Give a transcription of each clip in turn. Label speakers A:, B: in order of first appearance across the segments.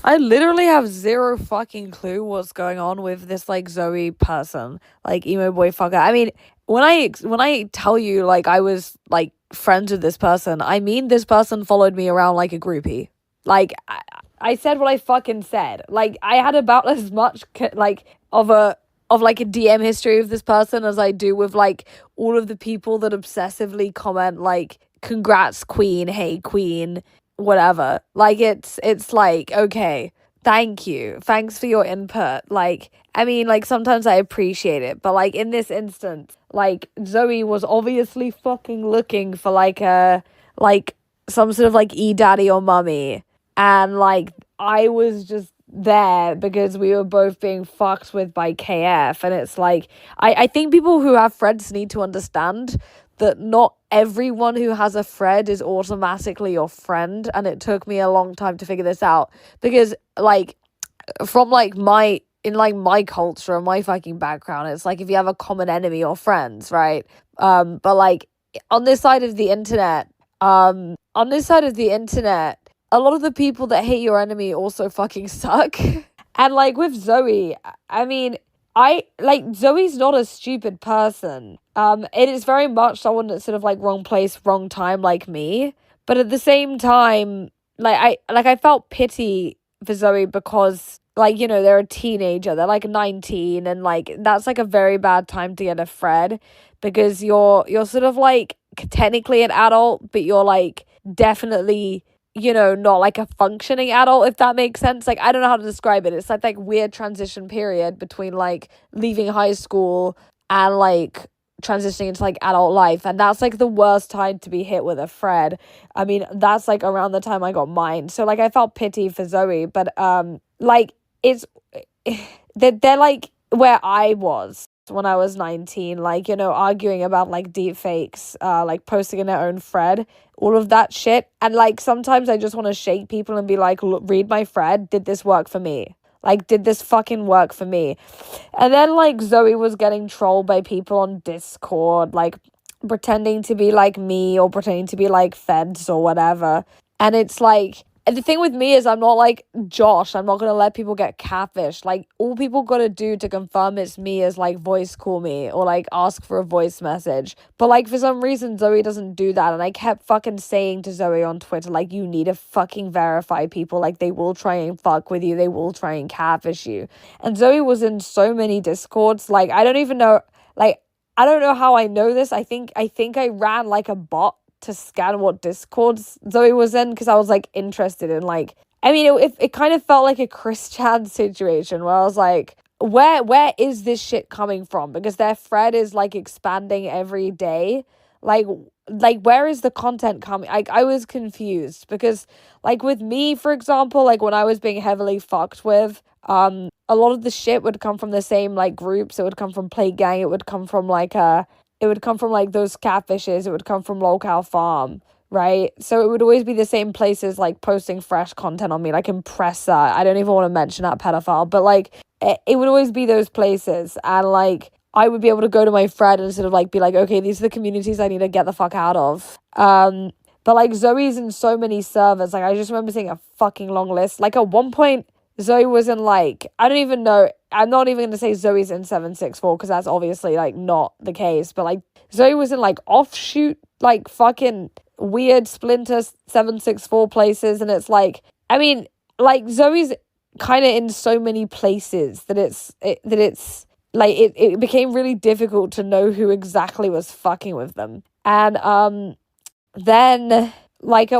A: I literally have zero fucking clue what's going on with this like Zoe person, like emo boy fucker. I mean, when I tell you like I was like friends with this person, I mean this person followed me around like a groupie. Like I said what I fucking said. Like I had about as much like of like a DM history of this person as I do with like all of the people that obsessively comment like congrats queen, hey queen, whatever. Like it's like, okay, thank you. Thanks for your input. Like I mean, like sometimes I appreciate it, but like in this instance, like Zoe was obviously fucking looking for like a like some sort of like e-daddy or mummy, and like I was just there because we were both being fucked with by KF, and it's like I think people who have friends need to understand that not everyone who has a Fred is automatically your friend, and it took me a long time to figure this out because like from like my in like my culture and my fucking background, it's like if you have a common enemy or friends, right? But like on this side of the internet, on this side of the internet, a lot of the people that hate your enemy also fucking suck. And like with Zoe, I mean, I like Zoe's not a stupid person. It is very much someone that's sort of like wrong place, wrong time, like me. But at the same time, I felt pity for Zoe because like, you know, they're a teenager. They're like 19, and like that's like a very bad time to get a Fred because you're sort of like technically an adult, but you're like definitely, you know, not like a functioning adult, if that makes sense. Like I don't know how to describe it. It's like weird transition period between like leaving high school and like transitioning into like adult life, and that's like the worst time to be hit with a Fred. I mean, that's like around the time I got mine, so like I felt pity for Zoe, but like it's they're like where I was when I was 19, like, you know, arguing about like deep fakes, like posting in their own thread, all of that shit. And like sometimes I just want to shake people and be like, look, read my thread, did this work for me? Like, did this fucking work for me? And then like Zoe was getting trolled by people on Discord, like pretending to be like me or pretending to be like feds or whatever. And it's like, and the thing with me is I'm not like Josh. I'm not going to let people get catfish. Like, all people got to do to confirm it's me is like voice call me or like ask for a voice message. But like for some reason, Zoe doesn't do that. And I kept fucking saying to Zoe on Twitter, like, you need to fucking verify people. Like, they will try and fuck with you. They will try and catfish you. And Zoe was in so many Discords. Like, I don't even know. Like, I don't know how I know this. I think I ran like a bot to scan what Discords Zoe was in because I was like interested in like, I mean, it kind of felt like a Chris Chan situation where I was like, where is this shit coming from? Because their thread is like expanding every day. Like where is the content coming? I was confused because like with me, for example, like when I was being heavily fucked with, a lot of the shit would come from the same like groups. It would come from Play Gang. It would come from like it would come from like those catfishes. It would come from Trollcow Farm, right? So it would always be the same places like posting fresh content on me, like Impressa. I don't even want to mention that pedophile, but like it would always be those places. And like I would be able to go to my thread and sort of like be like, okay, these are the communities I need to get the fuck out of. But like Zoe's in so many servers. Like I just remember seeing a fucking long list. Like at one point, Zoe was in like, I don't even know. I'm not even going to say Zoe's in 764 because that's obviously like not the case. But like Zoe was in like offshoot, like fucking weird splinter 764 places. And it's like, I mean, like Zoe's kind of in so many places that it's like it became really difficult to know who exactly was fucking with them. And then like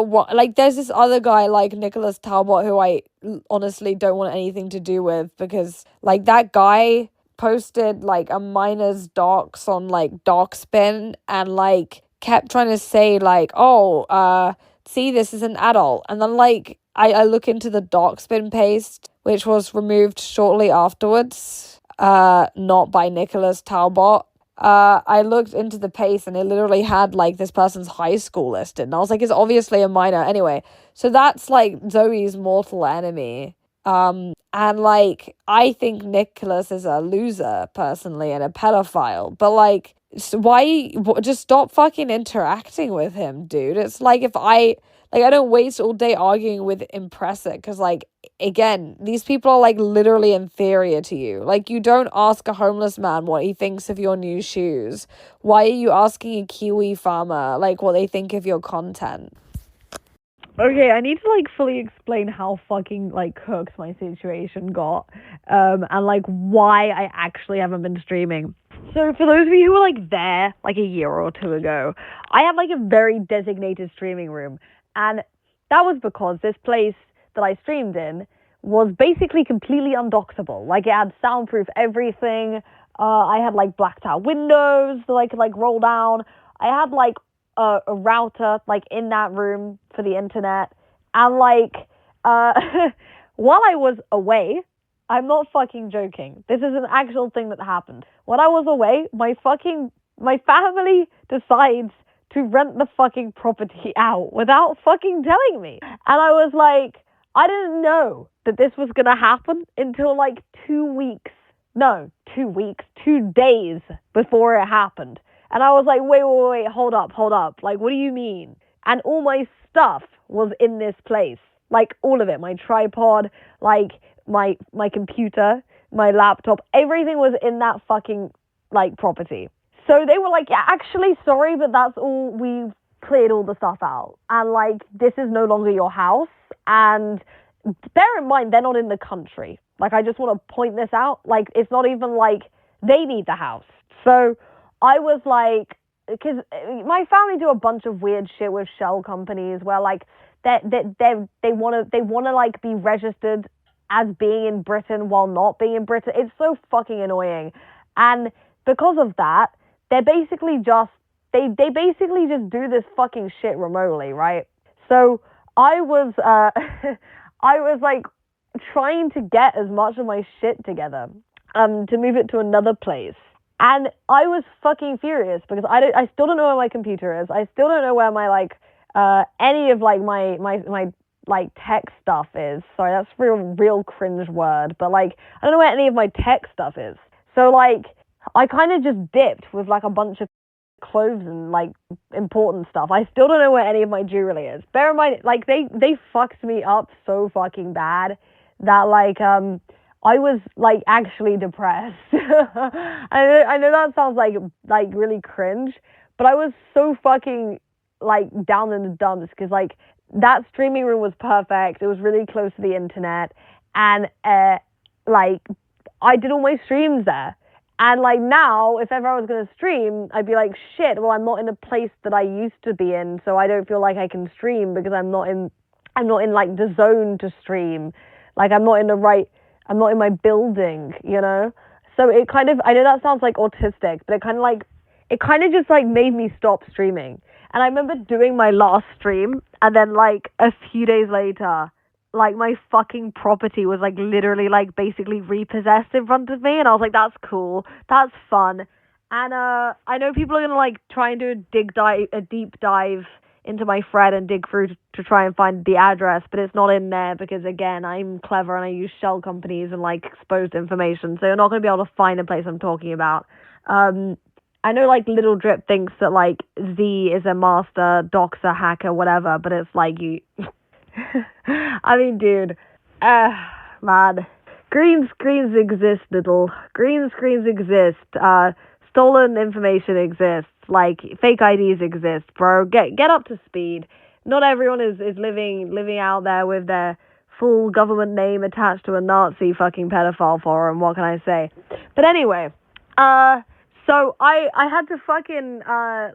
A: there's this other guy like Nicholas Talbot who I honestly don't want anything to do with because like that guy posted like a miner's docs on like Darkspin and like kept trying to say like, oh, see, this is an adult. And then like I look into the Darkspin paste, which was removed shortly afterwards, not by Nicholas Talbot. I looked into the paste and it literally had like this person's high school listed, and I was like, it's obviously a minor. Anyway, so that's like Zoe's mortal enemy. And like I think Nicholas is a loser personally and a pedophile, but like Just stop fucking interacting with him, dude. It's like if I don't waste all day arguing with Impressa because, like, again, these people are like literally inferior to you. Like, you don't ask a homeless man what he thinks of your new shoes. Why are you asking a Kiwi farmer like what they think of your content? Okay, I need to like fully explain how fucking like cooked my situation got, and like why I actually haven't been streaming. So for those of you who were like there like a year or two ago, I had like a very designated streaming room, and that was because this place that I streamed in was basically completely undoxable. Like it had soundproof everything. I had like blacked out windows that I could like roll down. I had like a router like in that room for the internet, and like uh while I was away, I'm not fucking joking, this is an actual thing that happened. When I was away, my family decides to rent the fucking property out without fucking telling me, and I was like, I didn't know that this was gonna happen until like 2 weeks, no, 2 weeks, 2 days before it happened. And I was like, wait, hold up. Like, what do you mean? And all my stuff was in this place. Like, all of it. My tripod, like, my computer, my laptop, everything was in that fucking, like, property. So they were like, yeah, actually, sorry, but that's all, we've cleared all the stuff out. And, like, this is no longer your house. And bear in mind, they're not in the country. Like, I just want to point this out. Like, it's not even like they need the house. So I was like, because my family do a bunch of weird shit with shell companies where like they want to like be registered as being in Britain while not being in Britain. It's so fucking annoying, and because of that, they basically just do this fucking shit remotely, right? So I was I was like trying to get as much of my shit together to move it to another place. And I was fucking furious because I still don't know where my computer is. I still don't know where my like any of like my like tech stuff is. Sorry, that's real cringe word, but like I don't know where any of my tech stuff is. So like I kind of just dipped with like a bunch of clothes and like important stuff. I still don't know where any of my jewelry is. Bear in mind, like they fucked me up so fucking bad that like I was like actually depressed. I know that sounds like really cringe, but I was so fucking like down in the dumps because like that streaming room was perfect. It was really close to the internet, and like I did all my streams there. And like now, if ever I was gonna stream, I'd be like, shit. Well, I'm not in a place that I used to be in, so I don't feel like I can stream because I'm not in like the zone to stream. Like I'm not in my building, you know? So it kind of, I know that sounds like autistic, but it kind of just like made me stop streaming. And I remember doing my last stream, and then like a few days later, like my fucking property was like literally like basically repossessed in front of me, and I was like, that's cool, that's fun. And I know people are gonna like try and do a deep dive into my thread and dig through to try and find the address, but it's not in there because again, I'm clever and I use shell companies and like exposed information, so you're not gonna be able to find the place I'm talking about. I know like Little Drip thinks that like Z is a master doxer hacker, whatever, but it's like you. I mean, dude, man, green screens exist, little green screens exist. Stolen information exists. Like fake IDs exist, bro. Get up to speed. Not everyone is living out there with their full government name attached to a Nazi fucking pedophile forum. What can I say? But anyway, so I had to fucking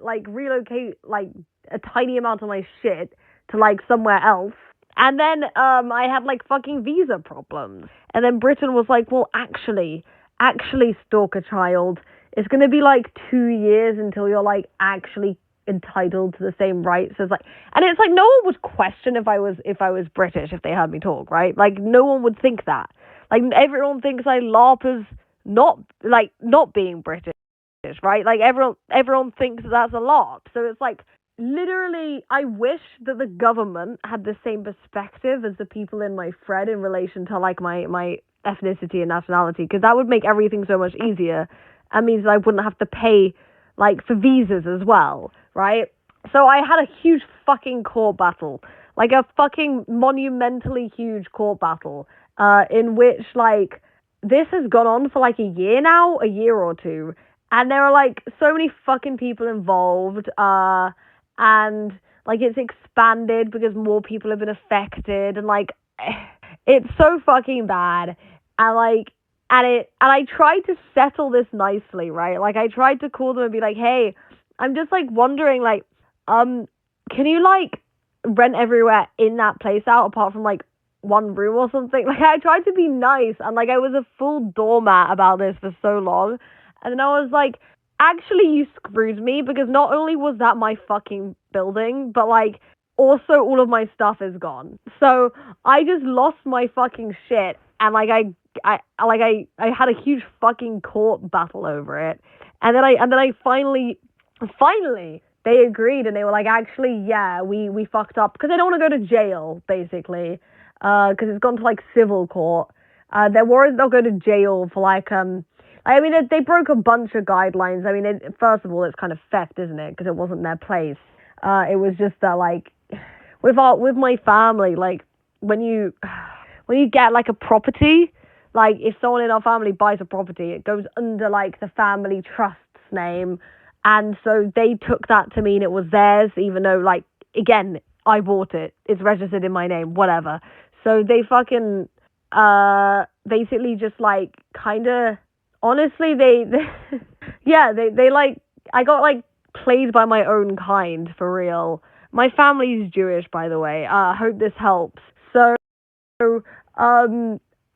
A: like relocate like a tiny amount of my shit to like somewhere else. And then I had like fucking visa problems. And then Britain was like, well, actually, stalker child, it's gonna be like 2 years until you're like actually entitled to the same rights as like, and it's like no one would question if I was British if they heard me talk, right? Like no one would think that. Like everyone thinks I LARP as not being British, right? Like everyone thinks that's a LARP. So it's like literally, I wish that the government had the same perspective as the people in my thread in relation to like my ethnicity and nationality, because that would make everything so much easier. That means I wouldn't have to pay like for visas as well, right? So I had a huge fucking court battle, like a fucking monumentally huge court battle, in which like this has gone on for like a year or two, and there are like so many fucking people involved, and like it's expanded because more people have been affected, and like it's so fucking bad, and like and I tried to settle this nicely, right? Like I tried to call them and be like, hey, I'm just like wondering, like, can you like rent everywhere in that place out apart from like one room or something? Like I tried to be nice, and like I was a full doormat about this for so long, and then I was like, actually you screwed me, because not only was that my fucking building, but like also all of my stuff is gone. So I just lost my fucking shit, and like I had a huge fucking court battle over it, and then I finally they agreed, and they were like, actually, yeah, we fucked up, because they don't want to go to jail, basically, because it's gone to like civil court. They're worried they'll go to jail for like I mean, they broke a bunch of guidelines. I mean, first of all, it's kind of theft, isn't it? Because it wasn't their place. It was just that, like, with my family, like, when you get like a property, like if someone in our family buys a property, it goes under like the family trust's name, and so they took that to mean it was theirs, even though, like, again, I bought it. It's registered in my name, whatever. So they fucking basically just like kind of honestly they yeah, they like I got like played by my own kind, for real. My family's Jewish, by the way. I hope this helps. So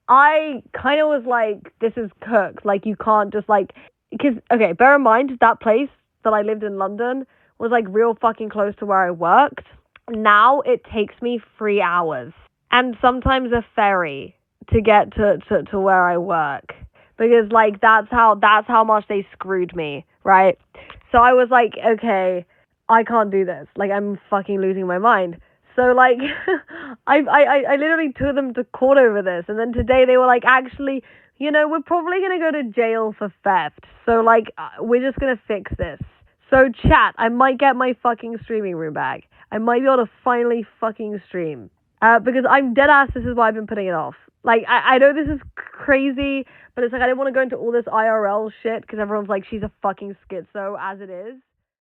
A: I kind of was like, this is cooked. Like, you can't just like, because, okay, bear in mind, that place that I lived in London was like real fucking close to where I worked. Now it takes me 3 hours and sometimes a ferry to get to where I work, because like that's how much they screwed me, right? So I was like, okay, I can't do this. Like, I'm fucking losing my mind. So like, I literally took them to court over this, and then today they were like, actually, we're probably gonna go to jail for theft. So like, we're just gonna fix this. So chat, I might get my fucking streaming room back. I might be able to finally fucking stream. Because I'm dead ass. This is why I've been putting it off. Like, I know this is crazy, but it's like I didn't want to go into all this IRL shit because everyone's like, she's a fucking schizo as it is.